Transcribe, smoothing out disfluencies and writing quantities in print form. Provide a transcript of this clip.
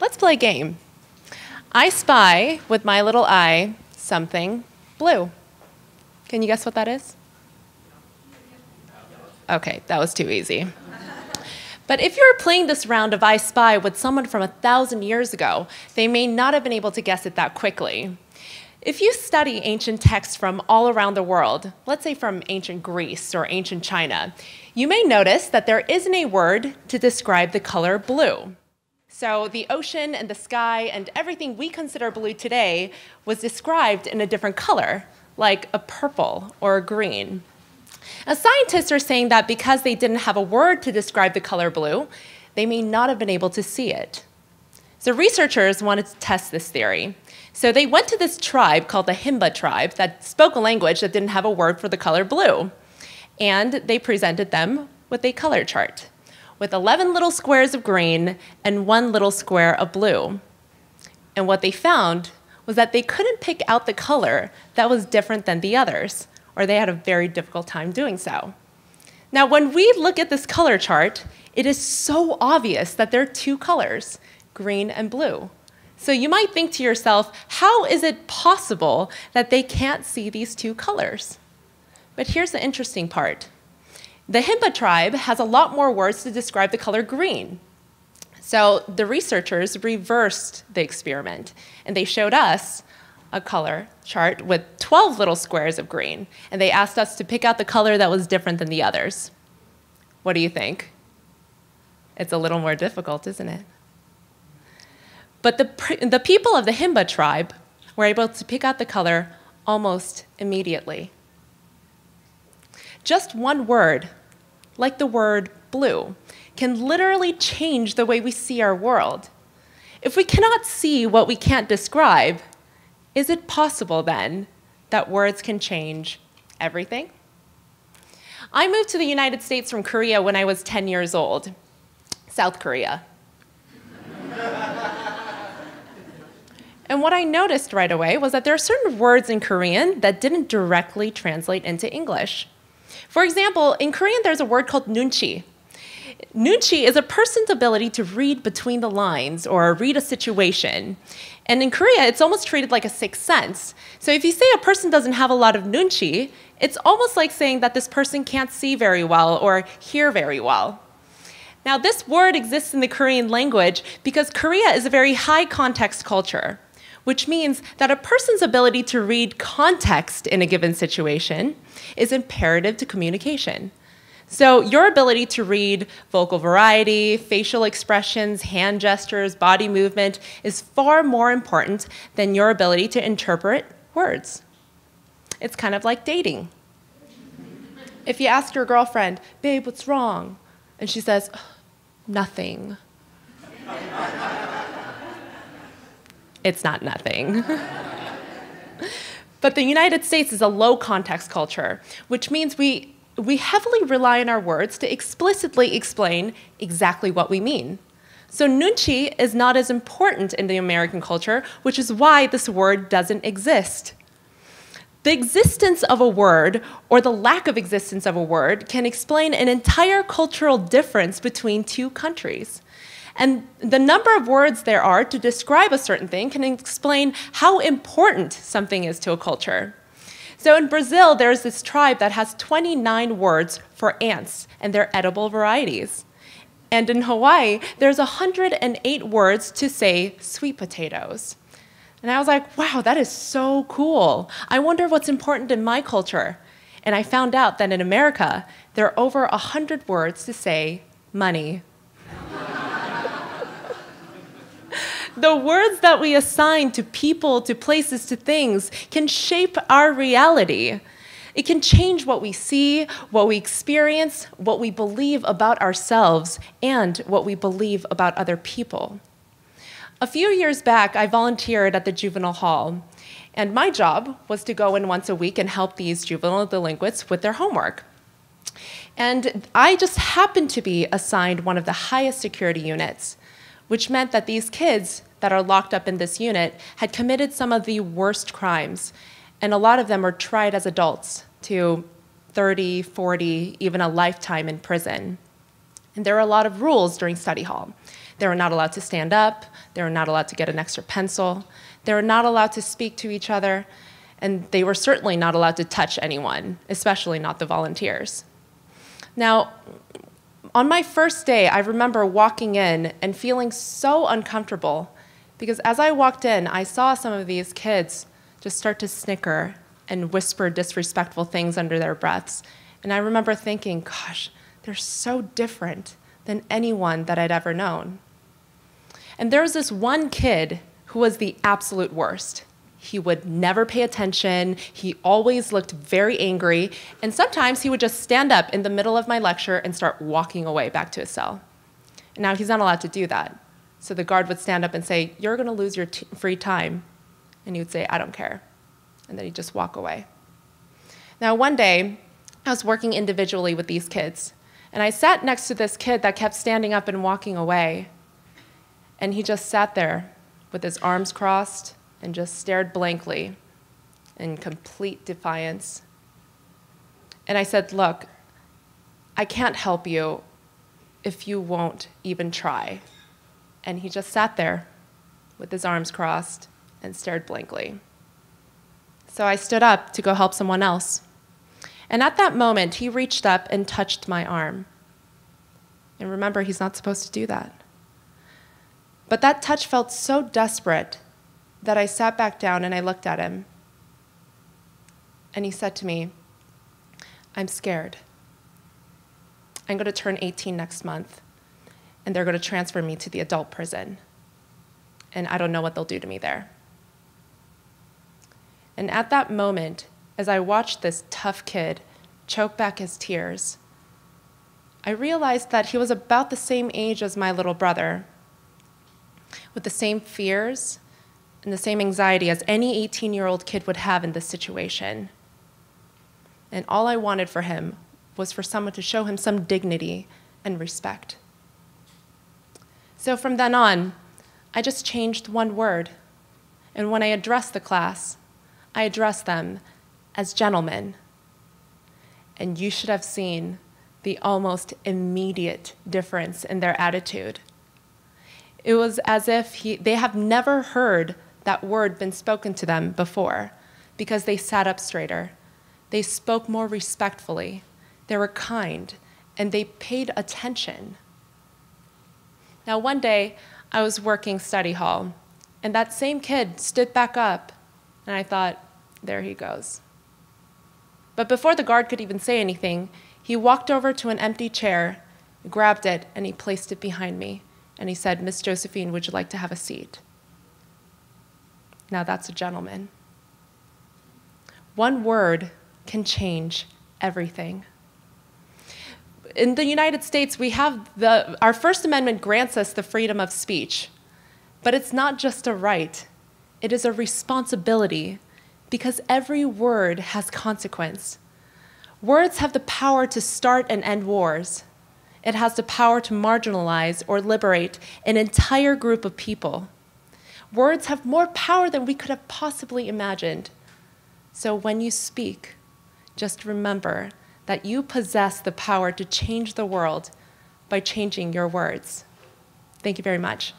let's play a game. I spy with my little eye something blue. Can you guess what that is? Okay, that was too easy. But if you were playing this round of I Spy with someone from 1,000 years ago, they may not have been able to guess it that quickly. If you study ancient texts from all around the world, let's say from ancient Greece or ancient China, you may notice that there isn't a word to describe the color blue. So the ocean and the sky and everything we consider blue today was described in a different color, like a purple or a green. Now, scientists are saying that because they didn't have a word to describe the color blue, they may not have been able to see it. So researchers wanted to test this theory. So they went to this tribe called the Himba tribe that spoke a language that didn't have a word for the color blue. And they presented them with a color chart with 11 little squares of green and 1 little square of blue. And what they found was that they couldn't pick out the color that was different than the others, or they had a very difficult time doing so. Now, when we look at this color chart, it is so obvious that there are 2 colors, green and blue. So you might think to yourself, how is it possible that they can't see these 2 colors? But here's the interesting part. The Himba tribe has a lot more words to describe the color green. So the researchers reversed the experiment, and they showed us a color chart with 12 little squares of green, and they asked us to pick out the color that was different than the others. What do you think? It's a little more difficult, isn't it? But the people of the Himba tribe were able to pick out the color almost immediately. Just one word, like the word blue, can literally change the way we see our world. If we cannot see what we can't describe, is it possible then that words can change everything? I moved to the United States from Korea when I was 10 years old. South Korea. And what I noticed right away was that there are certain words in Korean that didn't directly translate into English. For example, in Korean there's a word called nunchi. Nunchi is a person's ability to read between the lines or read a situation. And in Korea, it's almost treated like a sixth sense. So if you say a person doesn't have a lot of nunchi, it's almost like saying that this person can't see very well or hear very well. Now, this word exists in the Korean language because Korea is a very high context culture, which means that a person's ability to read context in a given situation is imperative to communication. So your ability to read vocal variety, facial expressions, hand gestures, body movement is far more important than your ability to interpret words. It's kind of like dating. If you ask your girlfriend, babe, what's wrong? And she says, nothing. It's not nothing. But the United States is a low context culture, which means we heavily rely on our words to explicitly explain exactly what we mean. So nunchi is not as important in the American culture, which is why this word doesn't exist. The existence of a word, or the lack of existence of a word, can explain an entire cultural difference between 2 countries. And the number of words there are to describe a certain thing can explain how important something is to a culture. So in Brazil, there's this tribe that has 29 words for ants and their edible varieties. And in Hawaii, there's 108 words to say sweet potatoes. And I was like, wow, that is so cool. I wonder what's important in my culture. And I found out that in America, there are over 100 words to say money. The words that we assign to people, to places, to things can shape our reality. It can change what we see, what we experience, what we believe about ourselves, and what we believe about other people. A few years back, I volunteered at the juvenile hall, and my job was to go in once a week and help these juvenile delinquents with their homework. And I just happened to be assigned one of the highest security units, which meant that these kids that are locked up in this unit had committed some of the worst crimes, and a lot of them were tried as adults to 30, 40, even a lifetime in prison. And there are a lot of rules during study hall. They were not allowed to stand up. They were not allowed to get an extra pencil. They were not allowed to speak to each other. And they were certainly not allowed to touch anyone, especially not the volunteers. Now, on my first day, I remember walking in and feeling so uncomfortable because as I walked in, I saw some of these kids just start to snicker and whisper disrespectful things under their breaths. And I remember thinking, gosh, they're so different than anyone that I'd ever known. And there was this one kid who was the absolute worst. He would never pay attention. He always looked very angry. And sometimes he would just stand up in the middle of my lecture and start walking away back to his cell. And now he's not allowed to do that. So the guard would stand up and say, "You're going to lose your free time." And he would say, "I don't care." And then he'd just walk away. Now one day, I was working individually with these kids. And I sat next to this kid that kept standing up and walking away. And he just sat there with his arms crossed and just stared blankly in complete defiance. And I said, "Look, I can't help you if you won't even try." And he just sat there with his arms crossed and stared blankly. So I stood up to go help someone else. And at that moment, he reached up and touched my arm. And remember, he's not supposed to do that. But that touch felt so desperate that I sat back down and I looked at him. And he said to me, "I'm scared. I'm going to turn 18 next month, and they're going to transfer me to the adult prison. And I don't know what they'll do to me there." And at that moment, as I watched this tough kid choke back his tears, I realized that he was about the same age as my little brother, with the same fears and the same anxiety as any 18-year-old kid would have in this situation. And all I wanted for him was for someone to show him some dignity and respect. So from then on, I just changed one word. And when I addressed the class, I addressed them as gentlemen. And you should have seen the almost immediate difference in their attitude. It was as if they have never heard that word been spoken to them before, because they sat up straighter. They spoke more respectfully. They were kind, and they paid attention. Now, one day, I was working study hall, and that same kid stood back up, and I thought, there he goes. But before the guard could even say anything, he walked over to an empty chair, grabbed it, and he placed it behind me. And he said, "Miss Josephine, would you like to have a seat?" Now that's a gentleman. One word can change everything. In the United States, we have our First Amendment grants us the freedom of speech, but it's not just a right, it is a responsibility, because every word has consequence. Words have the power to start and end wars. It has the power to marginalize or liberate an entire group of people. Words have more power than we could have possibly imagined. So when you speak, just remember that you possess the power to change the world by changing your words. Thank you very much.